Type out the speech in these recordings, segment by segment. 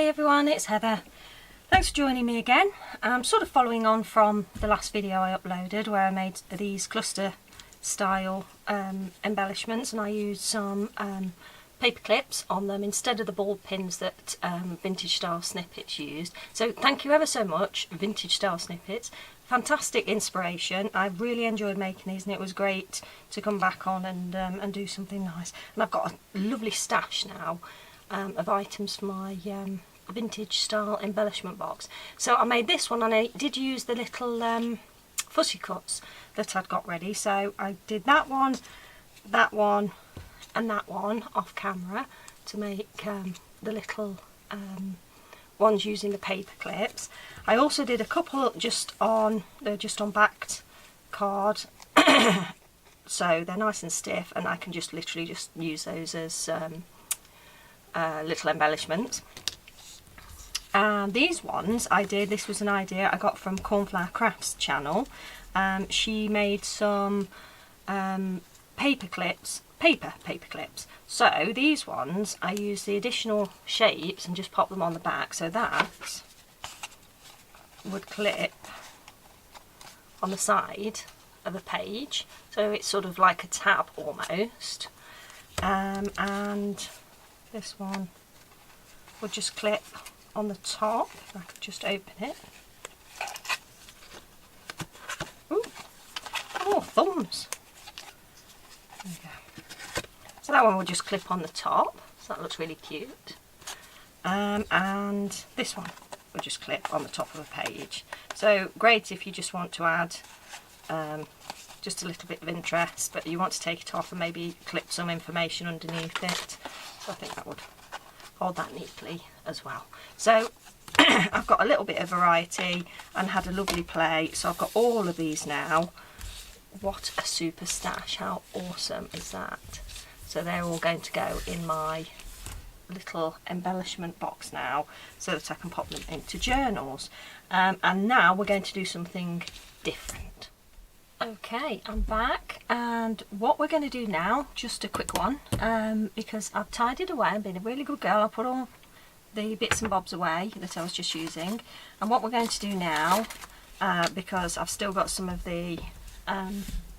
everyone, it's Heather. Thanks for joining me again. I'm sort of following on from the last video I uploaded where I made these cluster style embellishments, and I used some paper clips on them instead of the ball pins that Vintage Style Snippets used. So thank you ever so much, Vintage Style Snippets. Fantastic inspiration. I really enjoyed making these, and it was great to come back on and do something nice. And I've got a lovely stash now of items for my Vintage Style embellishment box. So I made this one, and I did use the little fussy cuts that I'd got ready. So I did that one, and that one off camera to make the little ones using the paper clips. I also did a couple just on backed card, so they're nice and stiff, and I can just literally just use those as little embellishments. And these ones I did, this was an idea I got from Cornflower Crafts channel. She made some paper clips. So these ones I use the additional shapes and just pop them on the back, so that would clip on the side of a page, so it's sort of like a tab almost, and this one would just clip on the top. If I could just open it. Ooh. Oh, thumbs. There we go. So that one will just clip on the top, so that looks really cute. And this one will just clip on the top of a page. So great if you just want to add just a little bit of interest, but you want to take it off and maybe clip some information underneath it. So I think that would hold that neatly as well. So I've got a little bit of variety and had a lovely play. So I've got all of these now. What a super stash, how awesome is that? So they're all going to go in my little embellishment box now, so that I can pop them into journals. And now we're going to do something different. Okay, I'm back, and what we're going to do now, just a quick one, because I've tidied away and been a really good girl. I put all the bits and bobs away that I was just using, and what we're going to do now, because I've still got some of the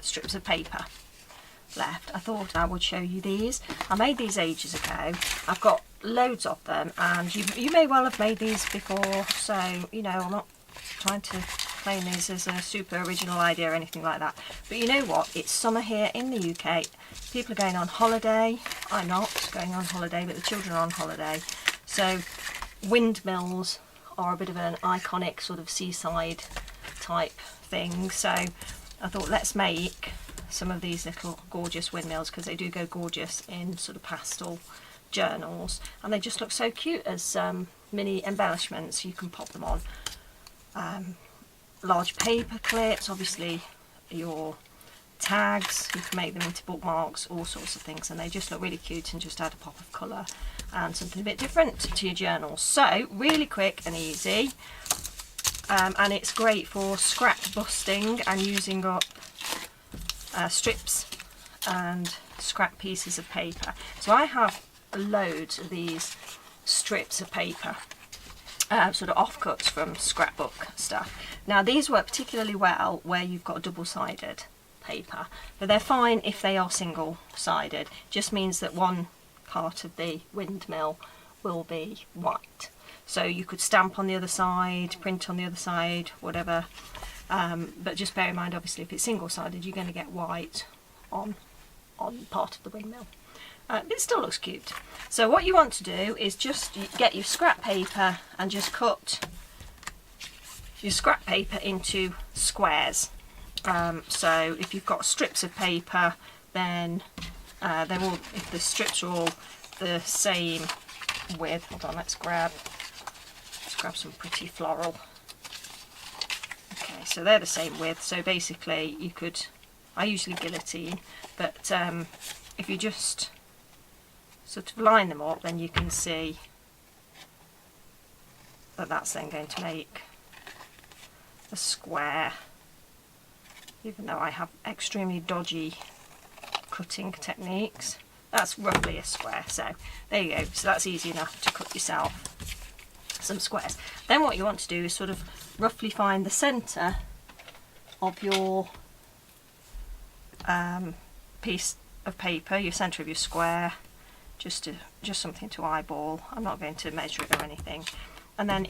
strips of paper left, I thought I would show you these. I made these ages ago. I've got loads of them, and you may well have made these before, so you know, I'm not trying to claim these as a super original idea or anything like that, but you know what, it's summer here in the UK, people are going on holiday. I'm not going on holiday, but the children are on holiday, so windmills are a bit of an iconic sort of seaside type thing, so I thought let's make some of these little gorgeous windmills, because they do go gorgeous in sort of pastel journals, and they just look so cute as mini embellishments. You can pop them on large paper clips, obviously your tags, you can make them into bookmarks, all sorts of things, and they just look really cute and just add a pop of colour and something a bit different to your journals. So really quick and easy, and it's great for scrap busting and using up strips and scrap pieces of paper. So I have loads of these strips of paper, sort of offcuts from scrapbook stuff. Now these work particularly well where you've got double-sided paper, but they're fine if they are single-sided. Just means that one part of the windmill will be white. So you could stamp on the other side, print on the other side, whatever. But just bear in mind, obviously, if it's single-sided, you're going to get white on part of the windmill. But it still looks cute. So what you want to do is just get your scrap paper and just cut your scrap paper into squares. So if you've got strips of paper, then they're all, if the strips are all the same width. Hold on, let's grab some pretty floral. Okay, so they're the same width, so basically you could, I usually guillotine, but if you just sort of line them up, then you can see that that's then going to make a square, even though I have extremely dodgy cutting techniques. That's roughly a square, so there you go. So that's easy enough to cut yourself. some squares. Then what you want to do is sort of roughly find the centre of your piece of paper, your centre of your square, just something to eyeball. I'm not going to measure it or anything. And then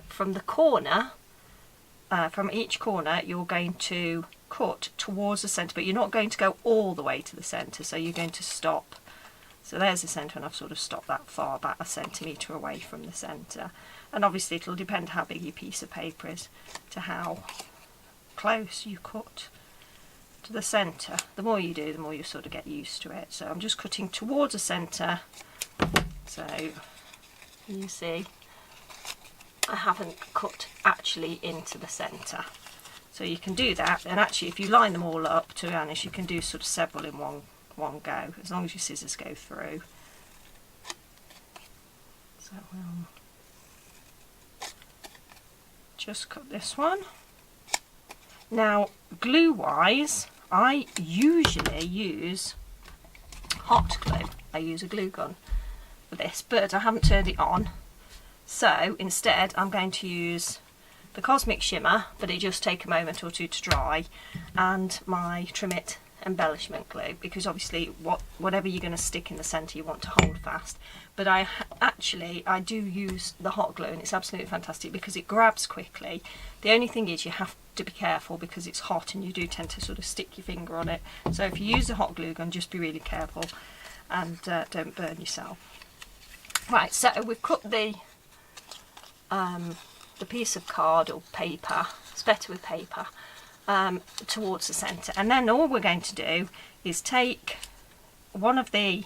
from the corner, from each corner, you're going to cut towards the centre, but you're not going to go all the way to the centre, so you're going to stop. So there's the centre, and I've sort of stopped that far, about a centimetre away from the centre. And obviously it'll depend how big your piece of paper is to how close you cut to the centre. The more you do, the more you sort of get used to it. So I'm just cutting towards the centre. So you see, I haven't cut actually into the centre. So you can do that, and actually if you line them all up, to be honest, you can do sort of several in one go, as long as your scissors go through. So we'll just cut this one. Now, glue wise, I usually use hot glue. I use a glue gun for this, but I haven't turned it on. So instead I'm going to use the Cosmic Shimmer, but it just take a moment or two to dry, and my Trim It embellishment glue, because obviously whatever you're going to stick in the centre you want to hold fast. But I do use the hot glue, and it's absolutely fantastic because it grabs quickly. The only thing is you have to be careful because it's hot and you do tend to sort of stick your finger on it. So if you use a hot glue gun, just be really careful and don't burn yourself. Right, so we've cut the piece of card or paper, it's better with paper, towards the centre, and then all we're going to do is take one of the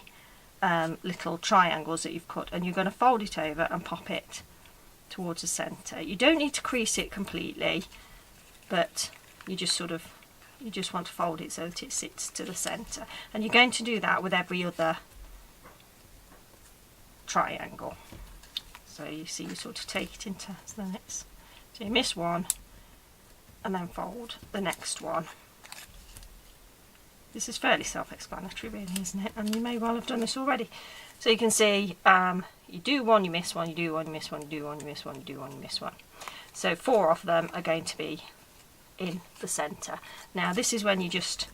little triangles that you've cut, and you're going to fold it over and pop it towards the centre. You don't need to crease it completely, but you just want to fold it so that it sits to the centre, and you're going to do that with every other triangle. So you see, you sort of take it into the next, so you miss one and then fold the next one. This is fairly self-explanatory really, isn't it? And you may well have done this already. So you can see, you do one, you miss one, you do one, you miss one, you do one, you miss one, you do one, you miss one. So 4 of them are going to be in the centre. Now this is when you just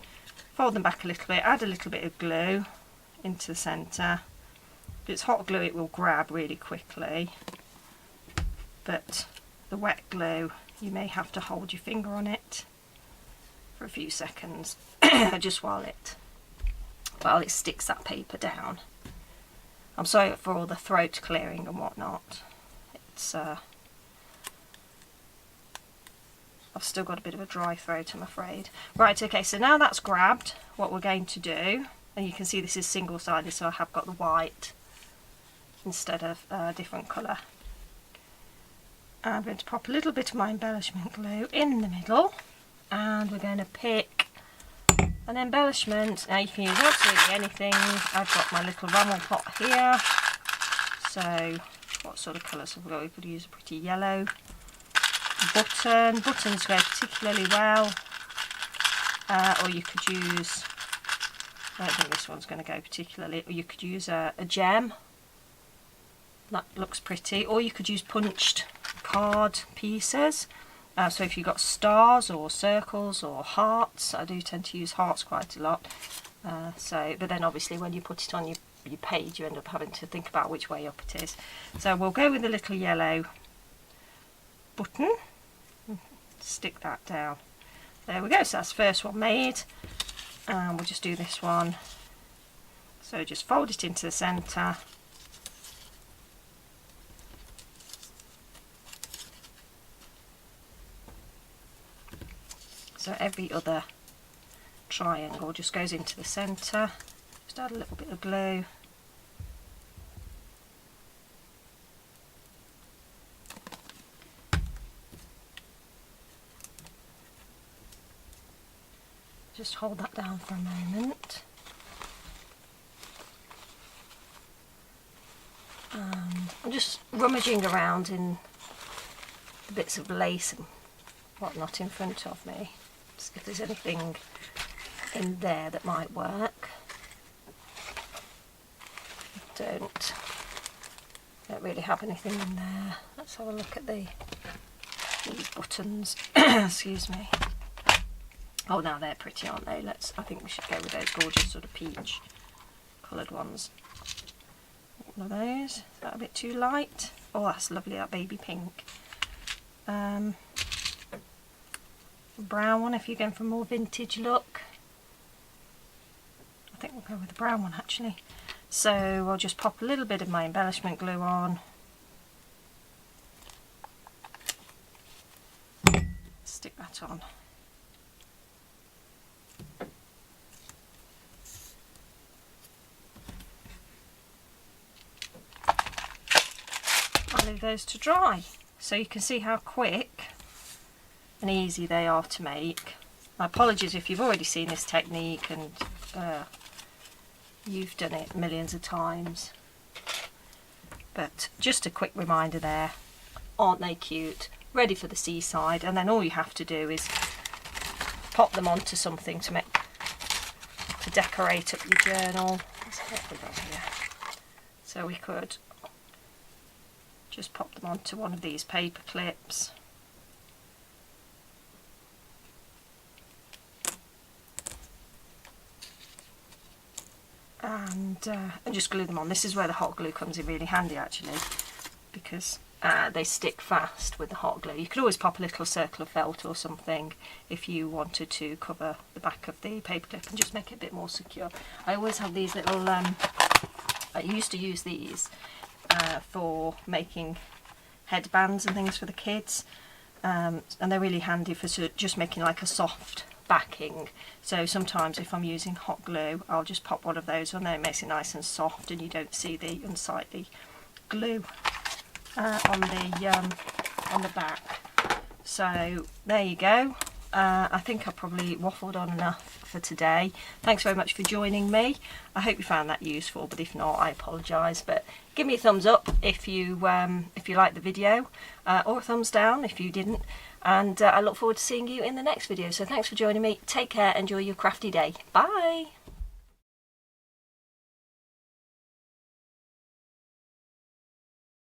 fold them back a little bit, add a little bit of glue into the centre. If it's hot glue it will grab really quickly, but the wet glue you may have to hold your finger on it for a few seconds just while it sticks that paper down. I'm sorry for all the throat clearing and whatnot. It's I've still got a bit of a dry throat, I'm afraid. Right, okay, so now that's grabbed, what we're going to do, and you can see this is single-sided, so I have got the white instead of a different colour. I'm going to pop a little bit of my embellishment glue in the middle, and we're going to pick an embellishment. Now you can use absolutely anything. I've got my little Ramel pot here, so what sort of colours have we got? We could use a pretty yellow button. Buttons go particularly well, or you could use, I don't think this one's going to go particularly, or you could use a gem. That looks pretty, or you could use punched card pieces. So if you've got stars or circles or hearts, I do tend to use hearts quite a lot. But then obviously when you put it on your page you end up having to think about which way up it is. So we'll go with a little yellow button, stick that down. There we go, so that's the first one made, and we'll just do this one. So just fold it into the centre. So every other triangle just goes into the centre. Just add a little bit of glue. Just hold that down for a moment. I'm just rummaging around in the bits of lace and whatnot in front of me. Just if there's anything in there that might work. Don't really have anything in there. Let's have a look at these buttons. Excuse me. Oh, now they're pretty, aren't they? I think we should go with those gorgeous sort of peach coloured ones. One of those. Is that a bit too light? Oh, that's lovely, that baby pink. Brown one if you're going for a more vintage look. I think we'll go with the brown one actually. So I'll just pop a little bit of my embellishment glue on. Stick that on. I'll leave those to dry. So you can see how quick and easy they are to make. My apologies if you've already seen this technique and you've done it millions of times, but just a quick reminder there. Aren't they cute? Ready for the seaside, and then all you have to do is pop them onto something to decorate up your journal. Let's see what we've got here. So we could just pop them onto one of these paper clips. And just glue them on. This is where the hot glue comes in really handy actually, because they stick fast with the hot glue. You could always pop a little circle of felt or something if you wanted to cover the back of the paper clip and just make it a bit more secure. I always have these little, I used to use these for making headbands and things for the kids, and they're really handy for just making like a soft backing. So sometimes if I'm using hot glue, I'll just pop one of those on there. It makes it nice and soft and you don't see the unsightly glue on the back. So there you go. I think I probably waffled on enough for today. Thanks very much for joining me. I hope you found that useful, but if not, I apologise. But give me a thumbs up if you liked the video, or a thumbs down if you didn't. And I look forward to seeing you in the next video. So thanks for joining me. Take care. Enjoy your crafty day. Bye.